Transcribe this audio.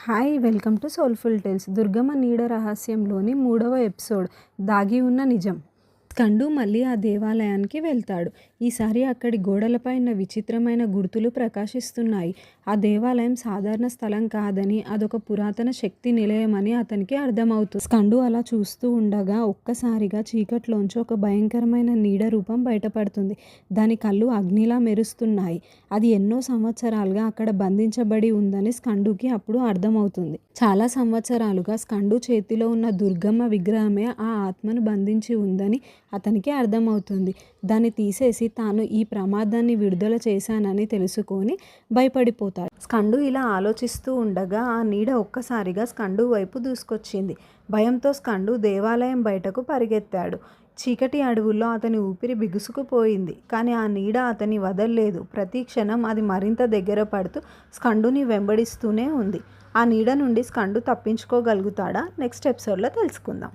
Hi welcome to soulful tales. Durgamma నీడ రహస్యంలోని 3వ ఎపిసోడ్ దాగి ఉన్న నిజం. స్కండు మళ్ళీ ఆ దేవాలయానికి వెళ్తాడు. ఈసారి అక్కడి గోడలపైన విచిత్రమైన గుర్తులు ప్రకాశిస్తున్నాయి. ఆ దేవాలయం సాధారణ స్థలం కాదని, అదొక పురాతన శక్తి నిలయమని అతనికి అర్థమవుతుంది. స్కండు అలా చూస్తూ ఉండగా ఒక్కసారిగా చీకట్లోంచి ఒక భయంకరమైన నీడ రూపం బయటపడుతుంది. దాని కళ్ళు అగ్నిలా మెరుస్తున్నాయి. అది ఎన్నో సంవత్సరాలుగా అక్కడ బంధించబడి ఉందని స్కండుకి అప్పుడు అర్థమవుతుంది. చాలా సంవత్సరాలుగా స్కండు చేతిలో ఉన్న దుర్గమ్మ విగ్రహమే ఆ ఆత్మను బంధించి ఉందని అతనికి అర్థమవుతుంది. దాన్ని తీసేసి తాను ఈ ప్రమాదాన్ని విడుదల చేశానని తెలుసుకొని భయపడిపోతాడు. స్కండు ఇలా ఆలోచిస్తూ ఉండగా ఆ నీడ ఒక్కసారిగా స్కండు వైపు దూసుకొచ్చింది. భయంతో స్కండు దేవాలయం బయటకు పరిగెత్తాడు. చీకటి అడవుల్లో అతని ఊపిరి బిగుసుకుపోయింది. కానీ ఆ నీడ అతని వదల్లేదు. ప్రతి క్షణం అది మరింత దగ్గర పడుతూ స్కండుని వెంబడిస్తూనే ఉంది. ఆ నీడ నుండి స్కండు తప్పించుకోగలుగుతాడా? నెక్స్ట్ ఎపిసోడ్లో తెలుసుకుందాం.